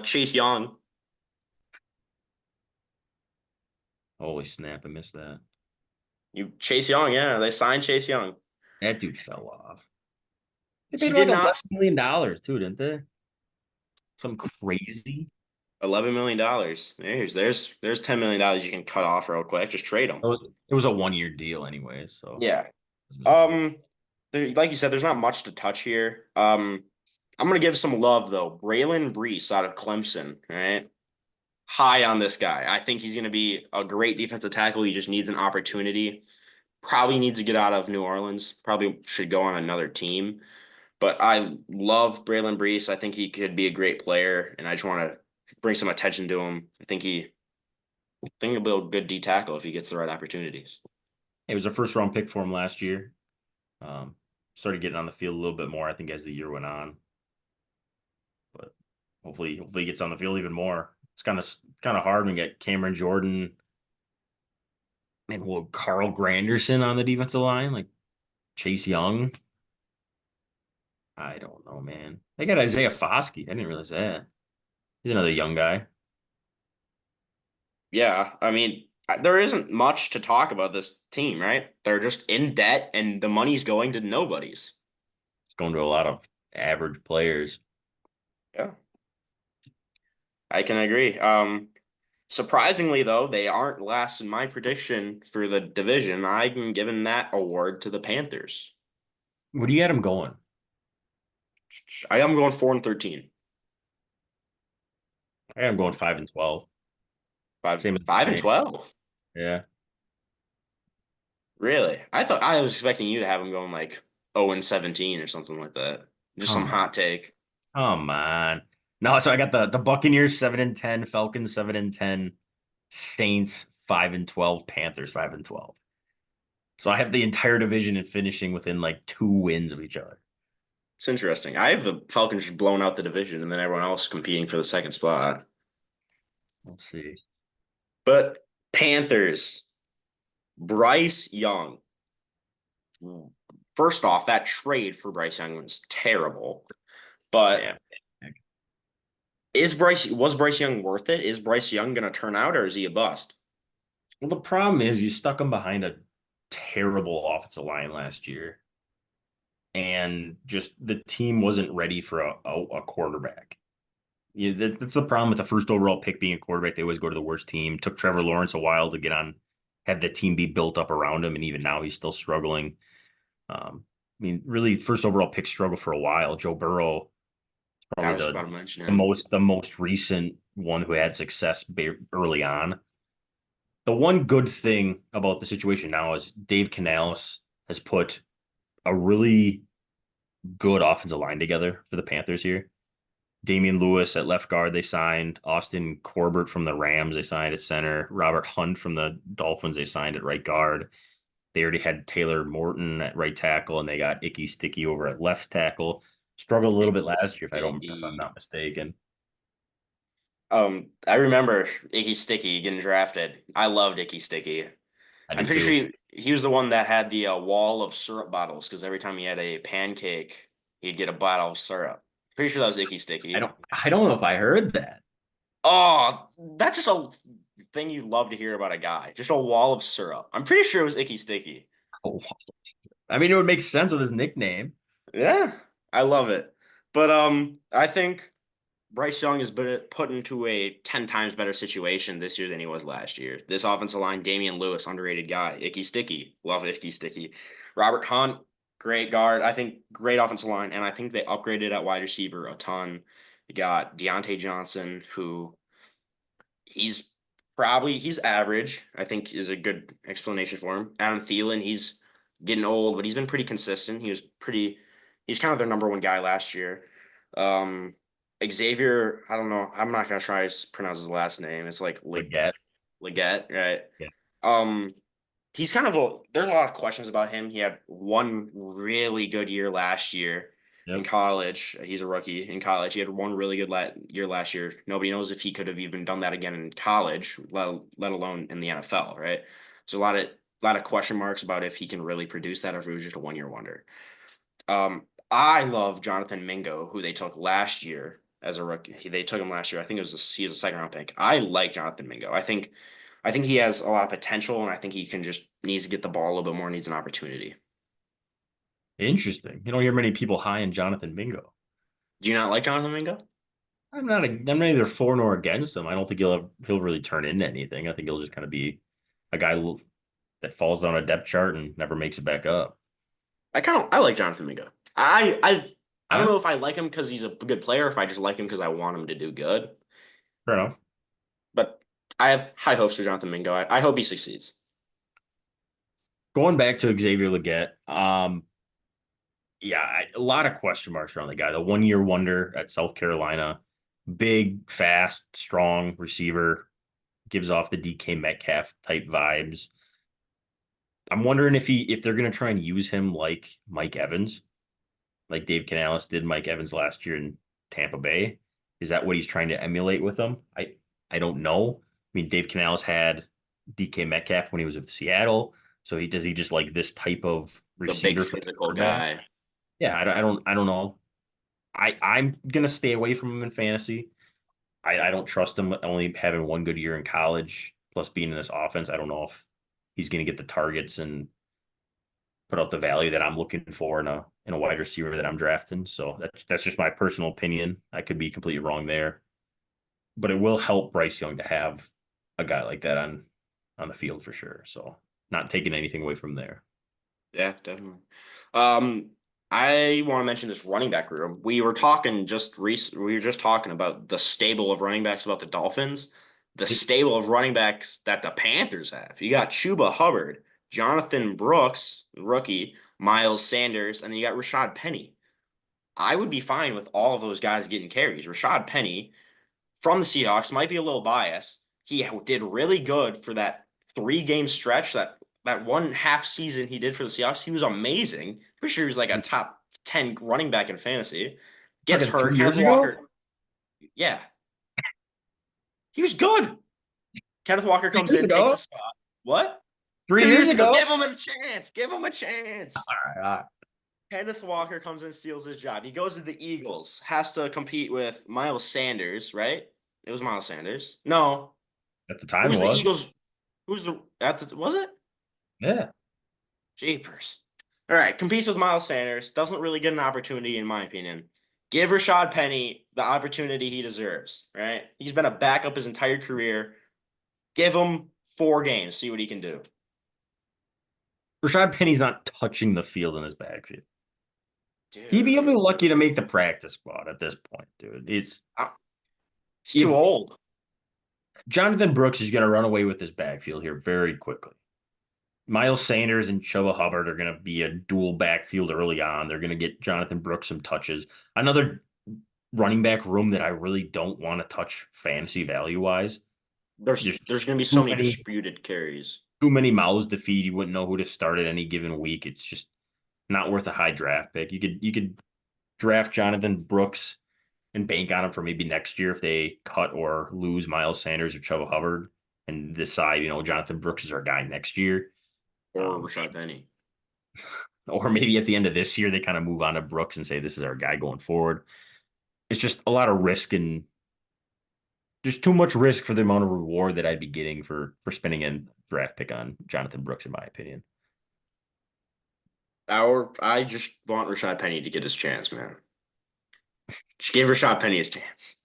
Chase Young. Holy snap, I missed that. Chase Young, yeah, they signed Chase Young. That dude fell off. They paid He him did like not $11 million too, didn't they? Something crazy. $11 million. There's $10 million you can cut off real quick. Just trade them. It was a 1 year deal anyway, so Yeah. Um, like you said, there's not much to touch here. I'm gonna give some love though. Braylon Brees out of Clemson, right? High on this guy. I think he's gonna be a great defensive tackle. He just needs an opportunity. Probably needs to get out of New Orleans. Probably should go on another team. But I love Braylon Brees. I think he could be a great player, and I just want to bring some attention to him. I think he'll be a good D tackle if he gets the right opportunities. it was a first round pick for him last year. Um, Started getting on the field a little bit more, I think, as the year went on. But hopefully he gets on the field even more. It's kind of hard when you get Cameron Jordan and Carl Granderson on the defensive line, like Chase Young. I don't know, man. They got Isaiah Foskey. I didn't realize that. He's another young guy. Yeah, I mean, there isn't much to talk about this team, right? They're just in debt, and the money's going to nobody's. It's going to a lot of average players. Yeah, I can agree. Surprisingly, though, they aren't last in my prediction for the division. I'm giving that award to the Panthers. Where do you got him going? I am going 4-13. I got him going 5-12. Five, Same as the five and Saints. 12. Yeah. Really? I thought I was expecting you to have them going like 0-17 or something like that. Just some Come on. hot take. Come on. No, so I got the Buccaneers 7-10, Falcons 7-10, Saints 5-12, Panthers 5-12. So I have the entire division and finishing within like 2 wins of each other. It's interesting. I have the Falcons just blowing out the division and then everyone else competing for the second spot. We'll see. But Panthers, Bryce Young. First off, that trade for Bryce Young was terrible. But Yeah. was Bryce Young worth it? Is Bryce Young gonna turn out or is he a bust? Well, the problem is you stuck him behind a terrible offensive line last year, and just the team wasn't ready for a quarterback. That's the problem with the first overall pick being a quarterback. They always go to the worst team. Took Trevor Lawrence a while to have the team be built up around him, and even now he's still struggling. Really, first overall pick struggle for a while. Joe Burrow is I probably was the about to mention the him. most the most recent one who had success early on. The one good thing about the situation now is Dave Canales has put a really good offensive line together for the Panthers here. Damian Lewis at left guard, they signed. Austin Corbett from the Rams, they signed at center. Robert Hunt from the Dolphins, they signed at right guard. They already had Taylor Morton at right tackle, and they got Icky Sticky over at left tackle. Struggled a little bit last year, if I'm not mistaken. I remember Icky Sticky getting drafted. I loved Icky Sticky. I I'm did pretty too. sure he was the one that had the wall of syrup bottles because every time he had a pancake, he'd get a bottle of syrup. Pretty sure that was Icky I Sticky. don't I don't know if I heard that. Oh, that's just a thing you love to hear about a guy. Just a wall of syrup. I'm pretty sure it was Icky Sticky. Oh, I mean, it would make sense with his nickname. Yeah, I love it. But I think Bryce Young has been put into a 10 times better situation this year than he was last year. This offensive line, Damian Lewis, underrated guy. Icky Sticky. Love Icky Sticky. Robert Hunt, great guard. I think great offensive line. And I think they upgraded at wide receiver a ton. You got Deontay Johnson, who he's he's average, I think is a good explanation for him. Adam Thielen, he's getting old, but he's been pretty consistent. He's kind of their number one guy last year. Um, Xavier, I don't know. I'm not gonna try to pronounce his last name. It's like Leggett. Leggett, right? Yeah. Um, he's there's a lot of questions about him. He had one really good year last year in Yep. college. He's a rookie in college. He had one really good year last year. Nobody knows if he could have even done that again in college, let alone in the NFL, right? So a lot of question marks about if he can really produce that or if it was just a 1 year wonder. I love Jonathan Mingo, who they took last year as a rookie. They took him last year. I think he was a second round pick. I like Jonathan Mingo. I think he has a lot of potential, and I think he can just needs to get the ball a little bit more, needs an opportunity. Interesting. You don't hear many people high in Jonathan Mingo. Do you not like Jonathan Mingo? I'm not either for nor against him. I don't think he'll really turn into anything. I think he'll just kind of be a guy that falls down a depth chart and never makes it back up. I like Jonathan Mingo. I don't Huh? know if I like him because he's a good player, if I just like him because I want him to do good. Fair enough. But I have high hopes for Jonathan Mingo. I hope he succeeds. Going back to Xavier Leggett, yeah, a lot of question marks around the guy. The 1 year wonder at South Carolina, big, fast, strong receiver, gives off the DK Metcalf type vibes. I'm wondering if they're gonna try and use him like Mike Evans, like Dave Canales did Mike Evans last year in Tampa Bay. Is that what he's trying to emulate with them? I don't know. I mean, Dave Canales had DK Metcalf when he was with Seattle. So he just like this type of The big receiver for the physical quarterback? guy. Yeah, I don't know. I'm gonna stay away from him in fantasy. I don't trust him only having one good year in college, plus being in this offense. I don't know if he's gonna get the targets and put out the value that I'm looking for in a wide receiver that I'm drafting. So that's just my personal opinion. I could be completely wrong there, but it will help Bryce Young to have a guy like that on the field for sure. So not taking anything away from there. Yeah, definitely. Um, I want to mention this running back room. We were just talking about the stable of running backs about the Dolphins. The Yep. stable of running backs that the Panthers have. You got Chuba Hubbard, Jonathan Brooks, rookie, Miles Sanders, and then you got Rashad Penny. I would be fine with all of those guys getting carries. Rashad Penny from the Seahawks might be a little biased. He did really good for that 3 game stretch, that 1.5 season he did for the Seahawks. He was amazing. Pretty sure he was like a top 10 running back in fantasy. Gets Talking hurt. 3 years Kenneth ago? Walker, yeah, he was good. Kenneth Walker three comes years in, takes a ago? spot. What? Three 2 years years ago. ago? Give him a chance. Give him a chance. All right, all right. Kenneth Walker comes in, steals his job. He goes to the Eagles, has to compete with Miles Sanders, right? It was Miles Sanders. No, At the time who's the was. Eagles? Who's the was it? Yeah. Jeepers. All right, competes with Miles Sanders, doesn't really get an opportunity, in my opinion. Give Rashad Penny the opportunity he deserves, right? He's been a backup his entire career. Give him 4 games, see what he can do. Rashad Penny's not touching the field in his backfield. He'd be Dude, able lucky to make the practice squad at this point, dude. It's he's too if old. Jonathan Brooks is going to run away with this backfield here very quickly. Miles Sanders and Chuba Hubbard are going to be a dual backfield early on. They're going to get Jonathan Brooks some touches. Another running back room that I really don't want to touch fantasy value wise. There's There's going to be so too many many disputed carries. too many mouths to feed. You wouldn't know who to start at any given week. It's just not worth a high draft pick. You could draft Jonathan Brooks and bank on him for maybe next year if they cut or lose Miles Sanders or Chuba Hubbard and decide, Jonathan Brooks is our guy next year. Or Um, Rashad Penny. or maybe at the end of this year, they kind of move on to Brooks and say, this is our guy going forward. It's just a lot of risk and just too much risk for the amount of reward that I'd be getting for spending a draft pick on Jonathan Brooks, in my opinion. I just want Rashad Penny to get his chance, man. Just give Rashad Penny his chance.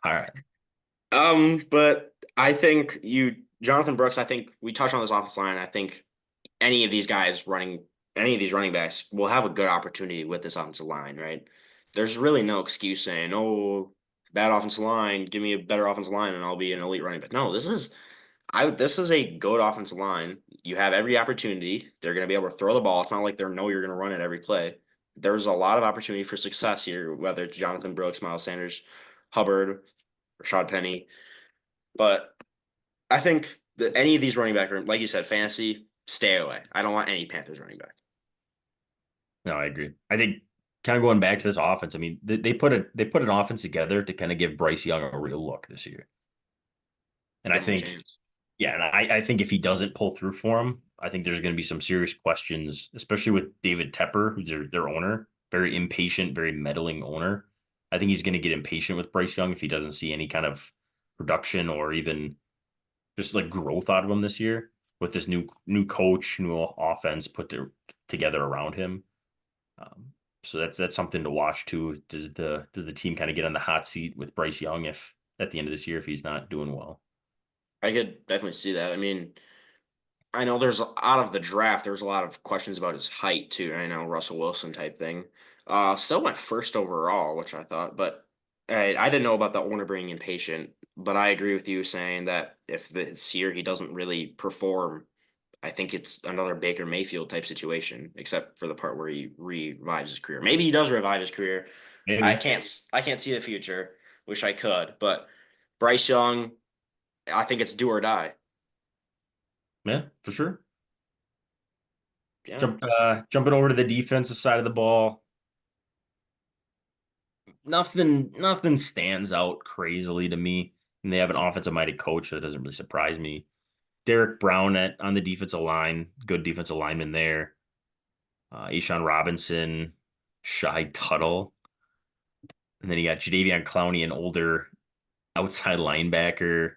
All right. But I think Jonathan Brooks, I think we touched on this offensive line. I think any of these guys running, any of these running backs will have a good opportunity with this offensive line, right? There's really no excuse saying, "Oh, bad offensive line, give me a better offensive line and I'll be an elite running back." No, this is a good offensive line. You have every opportunity. They're going to be able to throw the ball. It's not like they know you're going to run it every play. There's a lot of opportunity for success here, whether it's Jonathan Brooks, Miles Sanders, Hubbard, Rashad Penny. But I think that any of these running back, like you said, fantasy, stay away. I don't want any Panthers running back. No, I agree. I think kind of going back to this offense. I mean, they put an offense together to kind of give Bryce Young a real look this year. And I Give him a think, chance. yeah, and I think if he doesn't pull through for him, I think there's going to be some serious questions, especially with David Tepper, who's their owner, very impatient, very meddling owner. I think he's going to get impatient with Bryce Young if he doesn't see any kind of production or even just like growth out of him this year with this new coach, new offense together around him. Um, so that's something to watch too. Does the team kind of get on the hot seat with Bryce Young if at the end of this year if he's not doing well? I could definitely see that. I mean, I know there's out of the draft, there's a lot of questions about his height too. I know Russell Wilson type thing. Still went first overall, which I thought, but I didn't know about the owner being impatient. But I agree with you saying that if this year he doesn't really perform, I think it's another Baker Mayfield type situation, except for the part where he revives his career. Maybe he does revive his career. Maybe. I can't see the future. Wish I could, but Bryce Young, I think it's do or die. Yeah, for sure. Yeah. Jumping over to the defensive side of the ball. Nothing stands out crazily to me. And they have an offensive minded coach, so that doesn't really surprise me. Derek Brown on the defensive line, good defensive lineman there. Ashawn Robinson, Shy Tuttle. And then you got Jadeveon Clowney, an older outside linebacker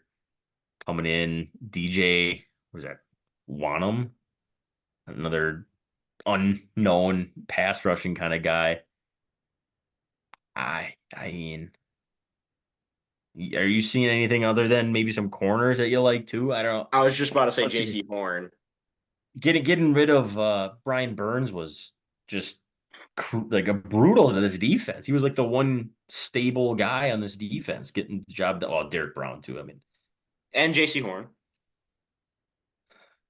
coming in. DJ, was that Wanham? Another unknown pass rushing kind of guy. I mean, are you seeing anything other than maybe some corners that you like too? I don't know. I was just about to say Much J.C. Horn. getting rid of Brian Burns was just like a brutal to this defense. He was like the one stable guy on this defense getting the job done. Well, Derek Brown too. I mean, And J.C. Horn.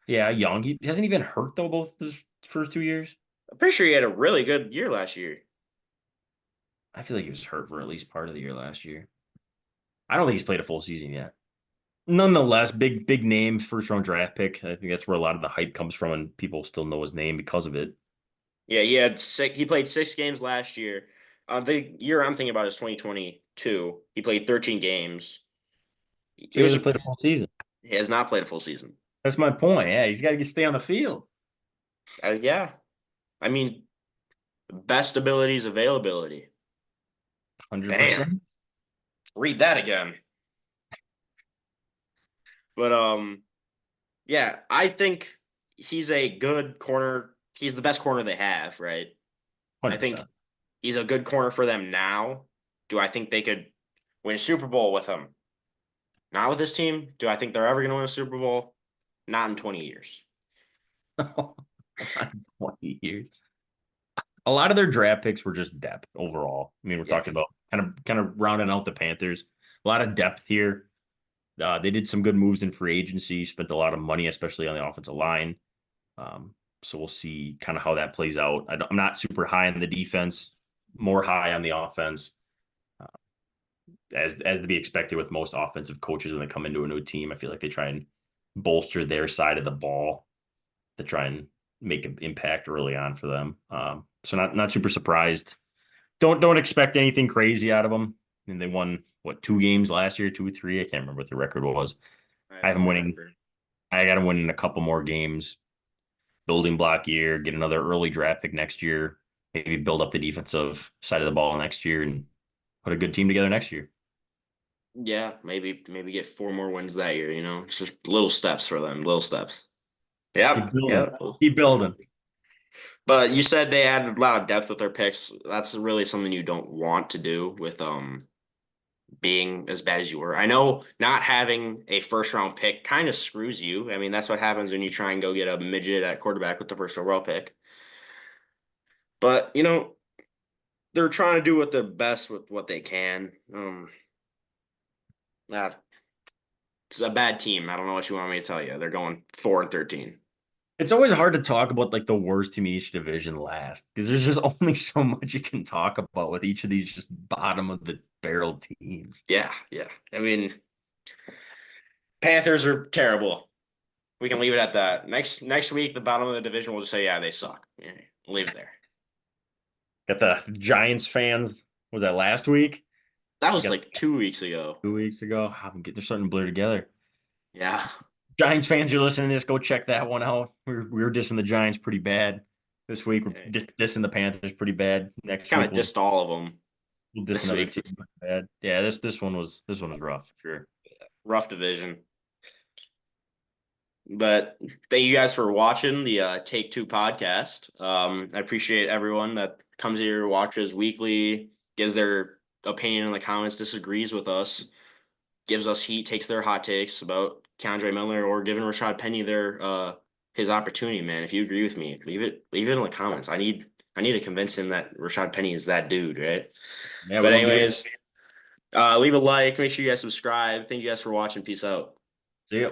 yeah, young. He hasn't he been hurt though both his first 2 years. I'm pretty sure he had a really good year last year. I feel like he was hurt for at least part of the year last year. I don't think he's played a full season yet. Nonetheless, big name, first round draft pick. I think that's where a lot of the hype comes from, and people still know his name because of it. Yeah, he had six. He played 6 games last year. The year I'm thinking about is 2022. He played 13 games. So He he was. hasn't played a full season. He has not played a full season. That's my point. Yeah, he's got to stay on the field. Yeah, I mean, best ability is availability. Bam. 100%. Read that again. But yeah, I think he's a good corner. He's the best corner they have, right? I think 100%. he's a good corner for them now. Do I think they could win a Super Bowl with him? Not with this team. Do I think they're ever going to win a Super Bowl? Not in 20 years. 20 years. A lot of their draft picks were just depth overall. I mean, we're Yeah. talking about kind of rounding out the Panthers. A lot of depth here. They did some good moves in free agency, spent a lot of money, especially on the offensive line. So we'll see kind of how that plays out. I'm not super high on the defense, more high on the offense, uh, as to be expected with most offensive coaches when they come into a new team. I feel like they try and bolster their side of the ball to try and make an impact early on for them. So not super surprised. Don't expect anything crazy out of them. And they won what 2 games last year, 2 or 3. I can't remember what the record was. I I have them don't winning. remember. I got them winning a couple more games. Building block year, get another early draft pick next year. Maybe build up the defensive side of the ball next year and put a good team together next year. Yeah, maybe get 4 more wins that year, you know? It's just little steps for them, little steps. Keep Yep, building. yep. Keep building. But you said they added a lot of depth with their picks. That's really something you don't want to do with being as bad as you were. I know not having a first round pick kind of screws you. I mean, that's what happens when you try and go get a midget at quarterback with the first overall pick. But, they're trying to do what they're best with what they can. That it's a bad team. I don't know what you want me to tell you. They're going 4-13. It's always hard to talk about like the worst team in each division last because there's just only so much you can talk about with each of these just bottom of the barrel teams. Yeah, yeah. I mean, Panthers are terrible. We can leave it at that. Next week, the bottom of the division will just say, yeah, they suck. Yeah, leave it there. Got the Giants fans. Was that last week? That was Got like 2 weeks ago. 2 weeks ago. They're starting to blur together. Yeah. Giants fans, you're listening to this, go check that one out. We were dissing the Giants pretty bad this week. We're dissing the Panthers pretty bad. Next Kind week of dissed all of them we'll diss this another week. team bad. Yeah, this one was rough for sure. Rough division. But thank you guys for watching the Take Two podcast. I appreciate everyone that comes here, watches weekly, gives their opinion in the comments, disagrees with us, gives us heat, takes their hot takes about Keandre Miller or giving Rashad Penny their his opportunity. Man, if you agree with me, leave it in the comments. I need to convince him that Rashad Penny is that dude, right? Yeah, we But don't give anyways, leave a like, make sure you guys subscribe. Thank you guys for watching. Peace out. See ya.